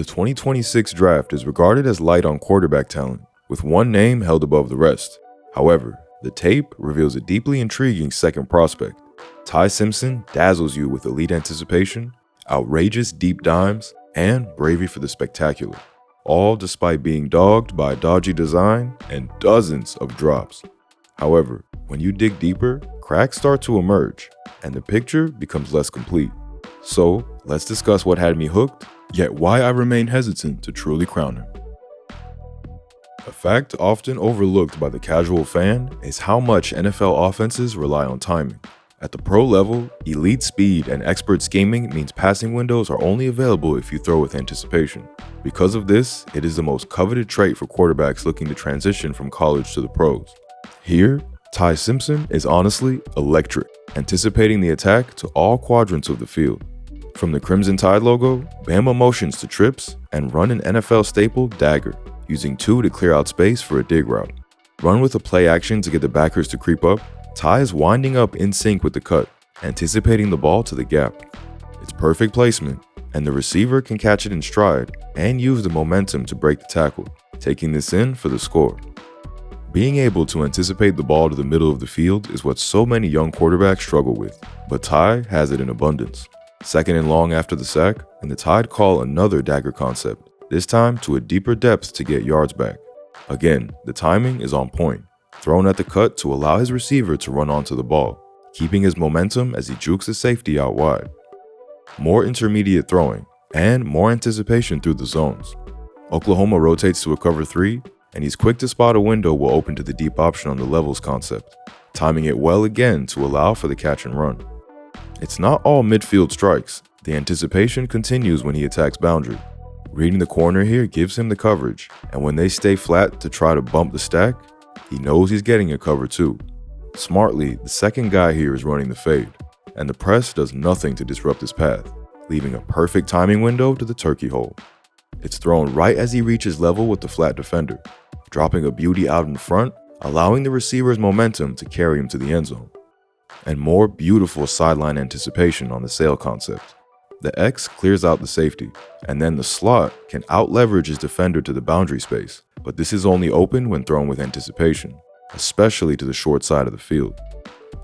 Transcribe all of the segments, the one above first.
The 2026 draft is regarded as light on quarterback talent, with one name held above the rest. However, the tape reveals a deeply intriguing second prospect. Ty Simpson dazzles you with elite anticipation, outrageous deep dimes, and bravery for the spectacular, all despite being dogged by dodgy design and dozens of drops. However, when you dig deeper, cracks start to emerge, and the picture becomes less complete. So, let's discuss what had me hooked, yet why I remain hesitant to truly crown him. A fact often overlooked by the casual fan is how much NFL offenses rely on timing. At the pro level, elite speed and expert scheming means passing windows are only available if you throw with anticipation. Because of this, it is the most coveted trait for quarterbacks looking to transition from college to the pros. Here, Ty Simpson is honestly electric, anticipating the attack to all quadrants of the field. From the Crimson Tide logo, Bama motions to trips and run an NFL staple dagger, using two to clear out space for a dig route. Run with a play action to get the backers to creep up, Ty is winding up in sync with the cut, anticipating the ball to the gap. It's perfect placement, and the receiver can catch it in stride and use the momentum to break the tackle, taking this in for the score. Being able to anticipate the ball to the middle of the field is what so many young quarterbacks struggle with, but Ty has it in abundance. Second and long after the sack, and the Tide call another dagger concept, this time to a deeper depth to get yards back. Again, the timing is on point, thrown at the cut to allow his receiver to run onto the ball, keeping his momentum as he jukes the safety out wide. More intermediate throwing, and more anticipation through the zones. Oklahoma rotates to a cover 3, and he's quick to spot a window will open to the deep option on the levels concept, timing it well again to allow for the catch and run. It's not all midfield strikes. The anticipation continues when he attacks boundary. Reading the corner here gives him the coverage, and when they stay flat to try to bump the stack, he knows he's getting a cover too. Smartly, the second guy here is running the fade, and the press does nothing to disrupt his path, leaving a perfect timing window to the turkey hole. It's thrown right as he reaches level with the flat defender, dropping a beauty out in front, allowing the receiver's momentum to carry him to the end zone. And more beautiful sideline anticipation on the sail concept. The X clears out the safety, and then the slot can out-leverage his defender to the boundary space, but this is only open when thrown with anticipation, especially to the short side of the field.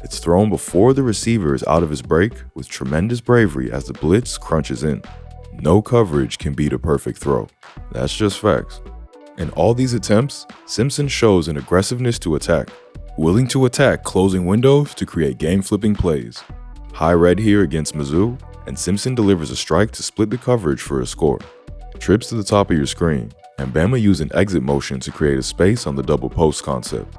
It's thrown before the receiver is out of his break with tremendous bravery as the blitz crunches in. No coverage can beat a perfect throw. That's just facts. In all these attempts, Simpson shows an aggressiveness to attack, willing to attack closing windows to create game-flipping plays. High red here against Mizzou, and Simpson delivers a strike to split the coverage for a score. Trips to the top of your screen, and Bama use an exit motion to create a space on the double post concept.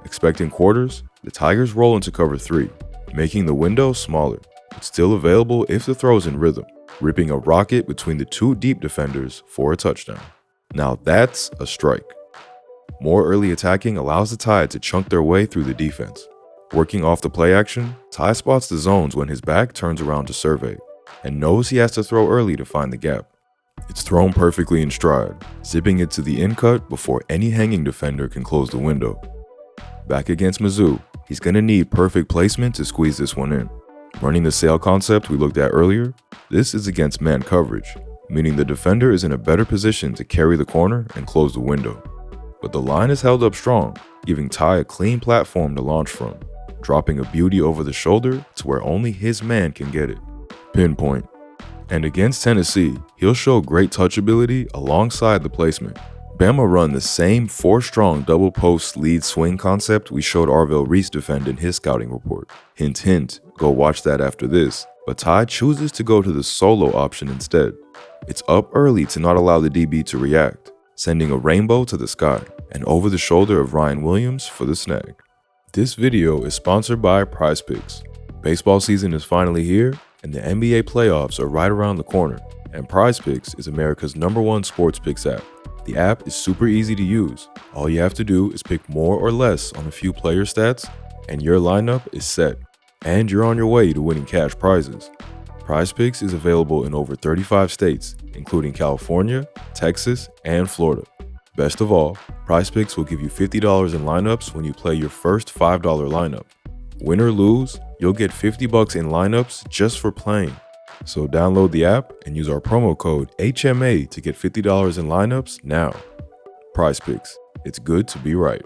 Expecting quarters, the Tigers roll into cover 3, making the window smaller, but still available if the throw's in rhythm, ripping a rocket between the two deep defenders for a touchdown. Now that's a strike. More early attacking allows the Tide to chunk their way through the defense. Working off the play action, Ty spots the zones when his back turns around to survey, and knows he has to throw early to find the gap. It's thrown perfectly in stride, zipping it to the in cut before any hanging defender can close the window. Back against Mizzou, he's going to need perfect placement to squeeze this one in. Running the sail concept we looked at earlier, this is against man coverage, meaning the defender is in a better position to carry the corner and close the window. But the line is held up strong, giving Ty a clean platform to launch from, dropping a beauty over the shoulder to where only his man can get it. Pinpoint. And against Tennessee, he'll show great touchability alongside the placement. Bama run the same 4-strong double post lead swing concept we showed Arvell Reese defend in his scouting report. Hint hint, go watch that after this. But Ty chooses to go to the solo option instead. It's up early to not allow the DB to react, sending a rainbow to the sky and over the shoulder of Ryan Williams for the snag. This video is sponsored by PrizePicks. Baseball season is finally here, and the NBA playoffs are right around the corner, and PrizePicks is America's #1 sports picks app. The app is super easy to use. All you have to do is pick more or less on a few player stats, and your lineup is set, and you're on your way to winning cash prizes. PrizePicks is available in over 35 states, including California, Texas, and Florida. Best of all, PrizePicks will give you $50 in lineups when you play your first $5 lineup. Win or lose, you'll get $50 in lineups just for playing. So download the app and use our promo code HMA to get $50 in lineups now. Prize Picks. It's good to be right.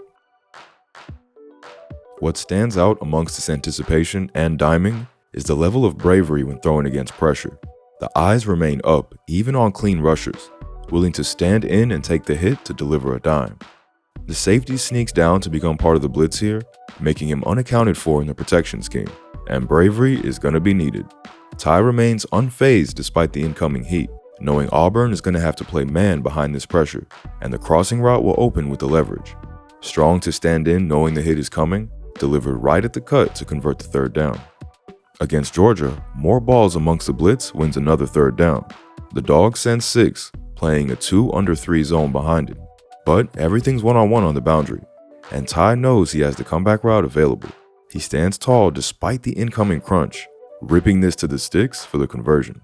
What stands out amongst this anticipation and diming is the level of bravery when throwing against pressure. The eyes remain up even on clean rushers, willing to stand in and take the hit to deliver a dime. The safety sneaks down to become part of the blitz here, making him unaccounted for in the protection scheme, and bravery is going to be needed. Ty remains unfazed despite the incoming heat, knowing Auburn is going to have to play man behind this pressure, and the crossing route will open with the leverage. Strong to stand in knowing the hit is coming, delivered right at the cut to convert the third down. Against Georgia, more balls amongst the blitz wins another third down. The Dogs send 6, playing a 2 under 3 zone behind it. But everything's one-on-one on the boundary, and Ty knows he has the comeback route available. He stands tall despite the incoming crunch, ripping this to the sticks for the conversion.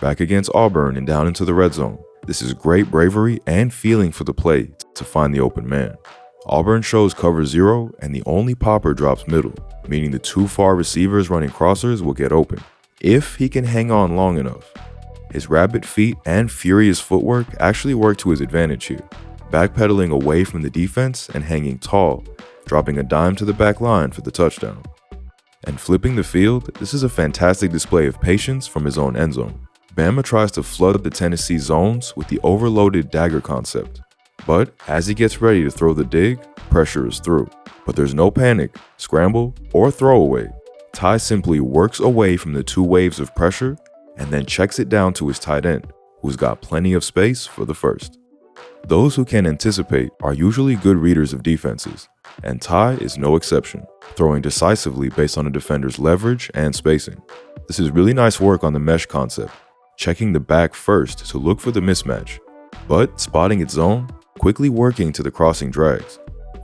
Back against Auburn and down into the red zone, this is great bravery and feeling for the play to find the open man. Auburn shows cover 0 and the only popper drops middle, meaning the 2 far receivers running crossers will get open, if he can hang on long enough. His rapid feet and furious footwork actually work to his advantage here, backpedaling away from the defense and hanging tall, dropping a dime to the back line for the touchdown. And flipping the field, this is a fantastic display of patience from his own end zone. Bama tries to flood the Tennessee zones with the overloaded dagger concept. But as he gets ready to throw the dig, pressure is through. But there's no panic, scramble, or throwaway. Ty simply works away from the 2 waves of pressure and then checks it down to his tight end, who's got plenty of space for the first. Those who can anticipate are usually good readers of defenses, and Ty is no exception, throwing decisively based on a defender's leverage and spacing. This is really nice work on the mesh concept, checking the back first to look for the mismatch, but spotting its zone, quickly working to the crossing drags,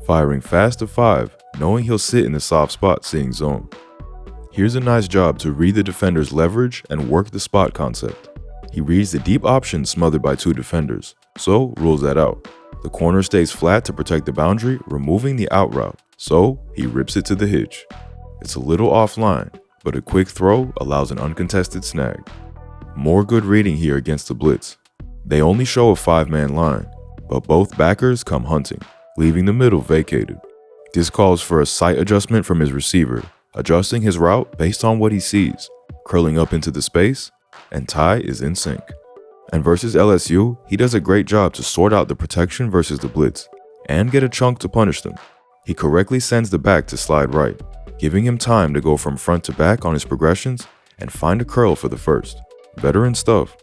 firing fast to 5, knowing he'll sit in the soft spot seeing zone. Here's a nice job to read the defender's leverage and work the spot concept. He reads the deep option smothered by 2 defenders, so rules that out. The corner stays flat to protect the boundary, removing the out route, so he rips it to the hitch. It's a little offline, but a quick throw allows an uncontested snag. More good reading here against the blitz. They only show a 5-man line, but both backers come hunting, leaving the middle vacated. This calls for a sight adjustment from his receiver, adjusting his route based on what he sees, curling up into the space, and Ty is in sync. And versus LSU, he does a great job to sort out the protection versus the blitz, and get a chunk to punish them. He correctly sends the back to slide right, giving him time to go from front to back on his progressions and find a curl for the first. Veteran stuff.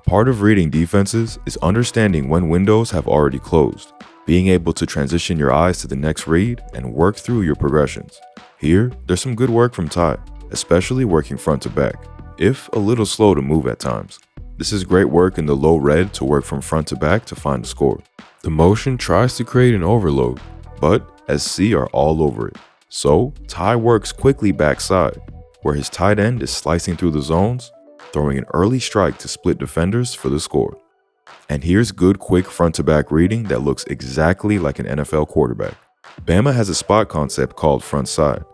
Part of reading defenses is understanding when windows have already closed, being able to transition your eyes to the next read and work through your progressions. Here, there's some good work from Ty, especially working front to back, if a little slow to move at times. This is great work in the low red to work from front to back to find a score. The motion tries to create an overload, but SC are all over it. So, Ty works quickly backside, where his tight end is slicing through the zones, throwing an early strike to split defenders for the score. And here's good quick front to back reading that looks exactly like an NFL quarterback. Bama has a spot concept called front side,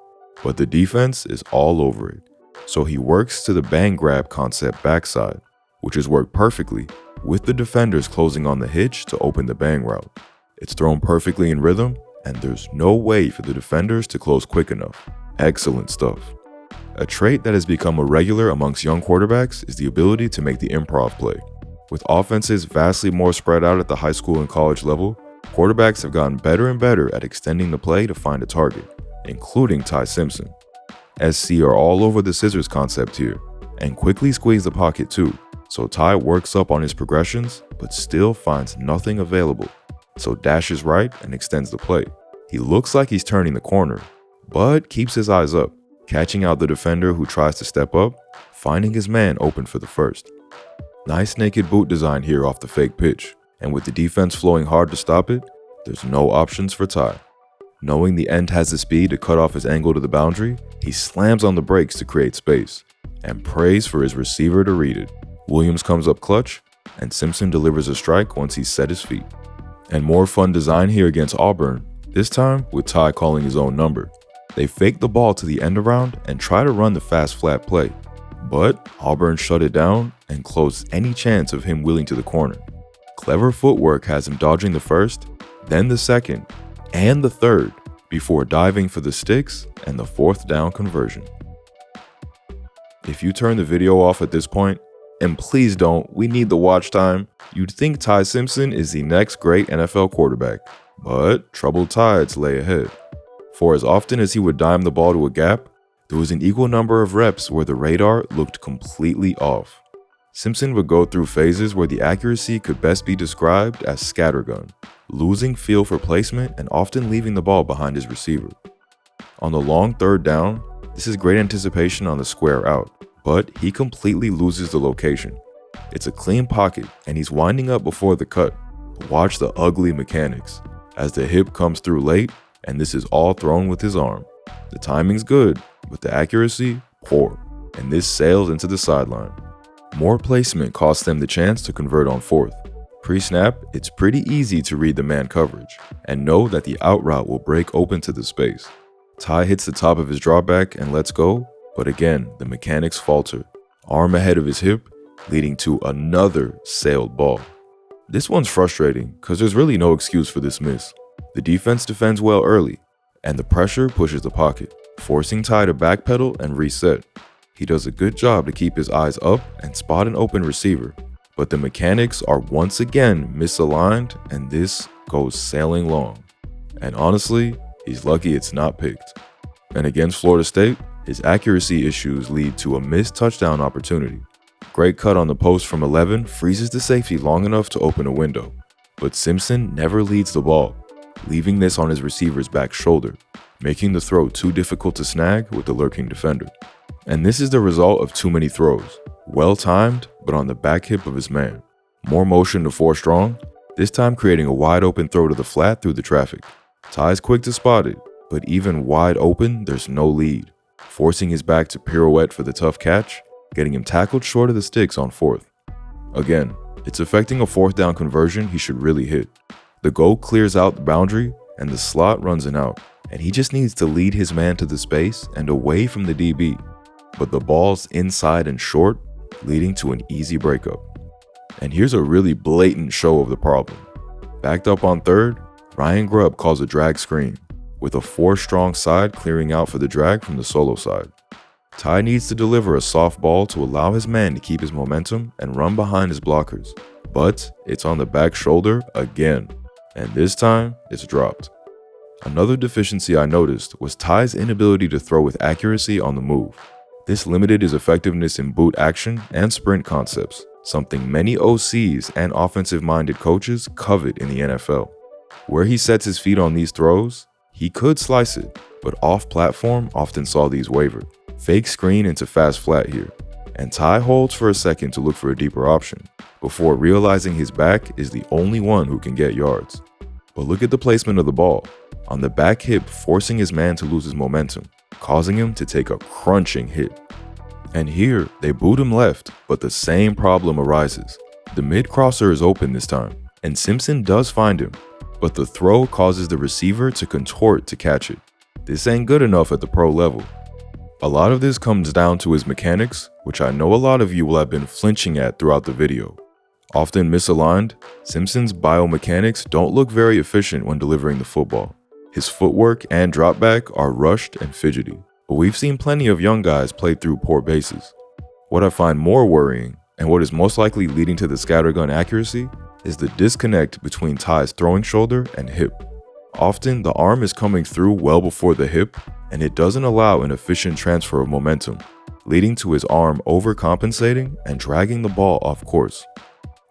but the defense is all over it. So he works to the bang grab concept backside, which has worked perfectly with the defenders closing on the hitch to open the bang route. It's thrown perfectly in rhythm, and there's no way for the defenders to close quick enough. Excellent stuff. A trait that has become a regular amongst young quarterbacks is the ability to make the improv play. With offenses vastly more spread out at the high school and college level, quarterbacks have gotten better and better at extending the play to find a target, including Ty Simpson. SC are all over the scissors concept here, and quickly squeeze the pocket too, so Ty works up on his progressions, but still finds nothing available, so dashes right and extends the play. He looks like he's turning the corner, but keeps his eyes up, catching out the defender who tries to step up, finding his man open for the first. Nice naked boot design here off the fake pitch, and with the defense flowing hard to stop it, there's no options for Ty. Knowing the end has the speed to cut off his angle to the boundary, he slams on the brakes to create space, and prays for his receiver to read it. Williams comes up clutch, and Simpson delivers a strike once he's set his feet. And more fun design here against Auburn, this time with Ty calling his own number. They fake the ball to the end around and try to run the fast flat play, But Auburn shut it down and closed any chance of him wheeling to the corner. Clever footwork has him dodging the first, then the second, and the third, before diving for the sticks and the 4th down conversion. If you turn the video off at this point, and please don't, we need the watch time, you'd think Ty Simpson is the next great NFL quarterback. But troubled tides lay ahead. For as often as he would dime the ball to a gap, there was an equal number of reps where the radar looked completely off. Simpson would go through phases where the accuracy could best be described as scattergun, losing feel for placement and often leaving the ball behind his receiver. On the long 3rd down, this is great anticipation on the square out, but he completely loses the location. It's a clean pocket and he's winding up before the cut, but watch the ugly mechanics, as the hip comes through late and this is all thrown with his arm. The timing's good, but the accuracy, poor, and this sails into the sideline. More placement costs them the chance to convert on 4th. Pre-snap, it's pretty easy to read the man coverage and know that the out route will break open to the space. Ty hits the top of his dropback and lets go, but again, the mechanics falter. Arm ahead of his hip, leading to another sailed ball. This one's frustrating because there's really no excuse for this miss. The defense defends well early, and the pressure pushes the pocket, forcing Ty to backpedal and reset. He does a good job to keep his eyes up and spot an open receiver, but the mechanics are once again misaligned and this goes sailing long. And honestly, he's lucky it's not picked. And against Florida State, his accuracy issues lead to a missed touchdown opportunity. Great cut on the post from 11 freezes the safety long enough to open a window, but Simpson never leads the ball, leaving this on his receiver's back shoulder, making the throw too difficult to snag with the lurking defender. And this is the result of too many throws, well timed, but on the back hip of his man. More motion to 4 strong, this time creating a wide open throw to the flat through the traffic. Ty's quick to spot it, but even wide open, there's no lead, forcing his back to pirouette for the tough catch, getting him tackled short of the sticks on 4th. Again, it's affecting a 4th down conversion he should really hit. The goal clears out the boundary and the slot runs an out, and he just needs to lead his man to the space and away from the DB. But the ball's inside and short, leading to an easy breakup. And here's a really blatant show of the problem. Backed up on 3rd, Ryan Grubb calls a drag screen, with a 4 strong side clearing out for the drag from the solo side. Ty needs to deliver a soft ball to allow his man to keep his momentum and run behind his blockers, but it's on the back shoulder again, and this time it's dropped. Another deficiency I noticed was Ty's inability to throw with accuracy on the move. This limited his effectiveness in boot action and sprint concepts, something many OCs and offensive-minded coaches covet in the NFL. Where he sets his feet on these throws, he could slice it, but off-platform often saw these waver. Fake screen into fast flat here, and Ty holds for a second to look for a deeper option, before realizing his back is the only one who can get yards. But look at the placement of the ball, on the back hip forcing his man to lose his momentum, causing him to take a crunching hit. And here, they boot him left, but the same problem arises. The mid-crosser is open this time, and Simpson does find him, but the throw causes the receiver to contort to catch it. This ain't good enough at the pro level. A lot of this comes down to his mechanics, which I know a lot of you will have been flinching at throughout the video. Often misaligned, Simpson's biomechanics don't look very efficient when delivering the football. His footwork and dropback are rushed and fidgety, but we've seen plenty of young guys play through poor bases. What I find more worrying, and what is most likely leading to the scattergun accuracy, is the disconnect between Ty's throwing shoulder and hip. Often, the arm is coming through well before the hip, and it doesn't allow an efficient transfer of momentum, leading to his arm overcompensating and dragging the ball off course.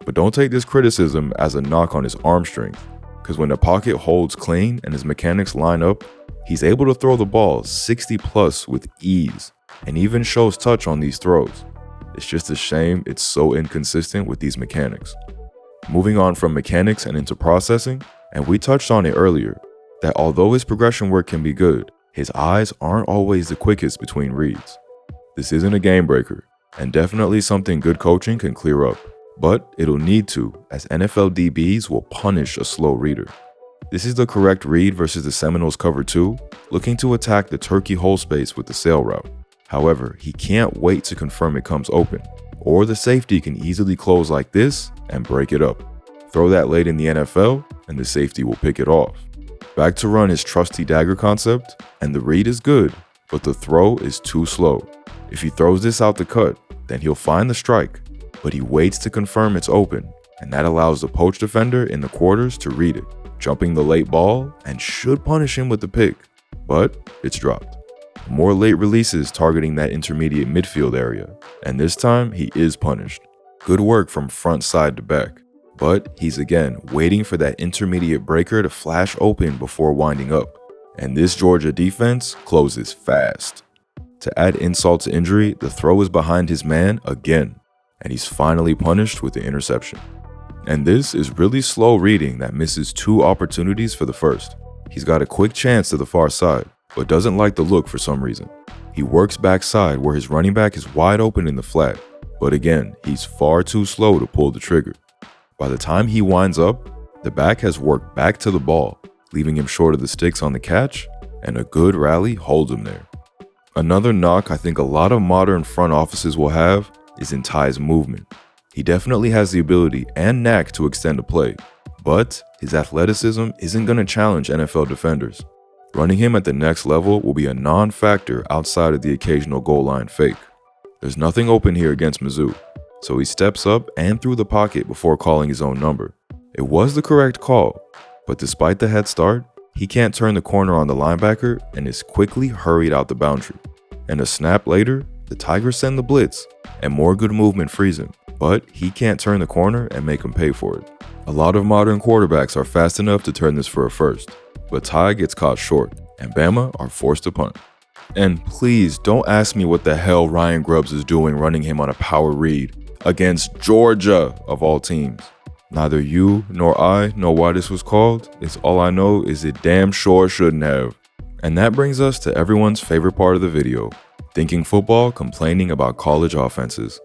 But don't take this criticism as a knock on his arm strength, because when the pocket holds clean and his mechanics line up, he's able to throw the ball 60 plus with ease, and even shows touch on these throws. It's just a shame it's so inconsistent with these mechanics. Moving on from mechanics and into processing, and we touched on it earlier, that although his progression work can be good, his eyes aren't always the quickest between reads. This isn't a game breaker, and definitely something good coaching can clear up, but it'll need to, as NFL DBs will punish a slow reader. This is the correct read versus the Seminoles cover 2, looking to attack the turkey hole space with the sail route. However, he can't wait to confirm it comes open, or the safety can easily close like this and break it up. Throw that late in the NFL, and the safety will pick it off. Back to run his trusty dagger concept, and the read is good, but the throw is too slow. If he throws this out the cut, then he'll find the strike, but he waits to confirm it's open, and that allows the poach defender in the quarters to read it, jumping the late ball and should punish him with the pick, but it's dropped. More late releases targeting that intermediate midfield area, and this time he is punished. Good work from front side to back, but he's again waiting for that intermediate breaker to flash open before winding up, and this Georgia defense closes fast. To add insult to injury, the throw is behind his man again, and he's finally punished with the interception. And this is really slow reading that misses 2 opportunities for the first. He's got a quick chance to the far side, but doesn't like the look for some reason. He works backside where his running back is wide open in the flat, but again, he's far too slow to pull the trigger. By the time he winds up, the back has worked back to the ball, leaving him short of the sticks on the catch, and a good rally holds him there. Another knock I think a lot of modern front offices will have is in Ty's movement. He definitely has the ability and knack to extend a play, but his athleticism isn't going to challenge NFL defenders. Running him at the next level will be a non-factor outside of the occasional goal line fake. There's nothing open here against Mizzou, so he steps up and through the pocket before calling his own number. It was the correct call, but despite the head start, he can't turn the corner on the linebacker and is quickly hurried out the boundary. And a snap later, the Tigers send the blitz, and more good movement frees him, but he can't turn the corner and make him pay for it. A lot of modern quarterbacks are fast enough to turn this for a first, but Ty gets caught short, and Bama are forced to punt. And please don't ask me what the hell Ryan Grubbs is doing running him on a power read against Georgia of all teams. Neither you nor I know why this was called. It's all I know is it damn sure shouldn't have. And that brings us to everyone's favorite part of the video, thinking football, complaining about college offenses.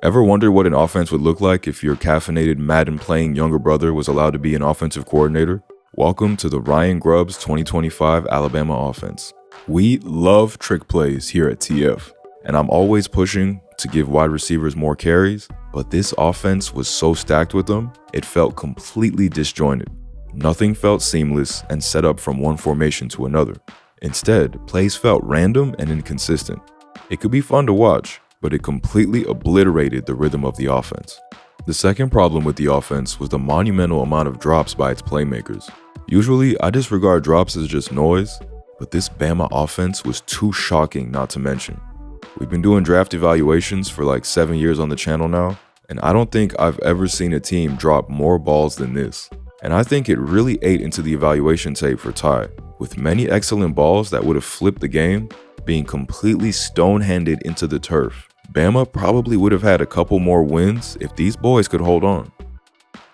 Ever wondered what an offense would look like if your caffeinated Madden playing younger brother was allowed to be an offensive coordinator? Welcome to the Ryan Grubbs 2025 Alabama offense. We love trick plays here at TF, and I'm always pushing to give wide receivers more carries, but this offense was so stacked with them, it felt completely disjointed. Nothing felt seamless and set up from one formation to another. Instead, plays felt random and inconsistent. It could be fun to watch, but it completely obliterated the rhythm of the offense. The second problem with the offense was the monumental amount of drops by its playmakers. Usually, I disregard drops as just noise, but this Bama offense was too shocking not to mention. We've been doing draft evaluations for like 7 years on the channel now, and I don't think I've ever seen a team drop more balls than this. And I think it really ate into the evaluation tape for Ty, with many excellent balls that would have flipped the game being completely stone-handed into the turf. Bama probably would have had a couple more wins if these boys could hold on.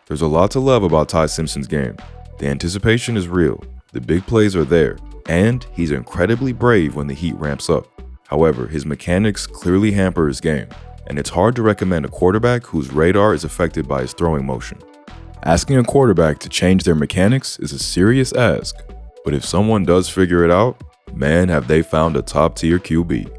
There's a lot to love about Ty Simpson's game. The anticipation is real, the big plays are there, and he's incredibly brave when the heat ramps up. However, his mechanics clearly hamper his game, and it's hard to recommend a quarterback whose radar is affected by his throwing motion. Asking a quarterback to change their mechanics is a serious ask, but if someone does figure it out, man, have they found a top-tier QB.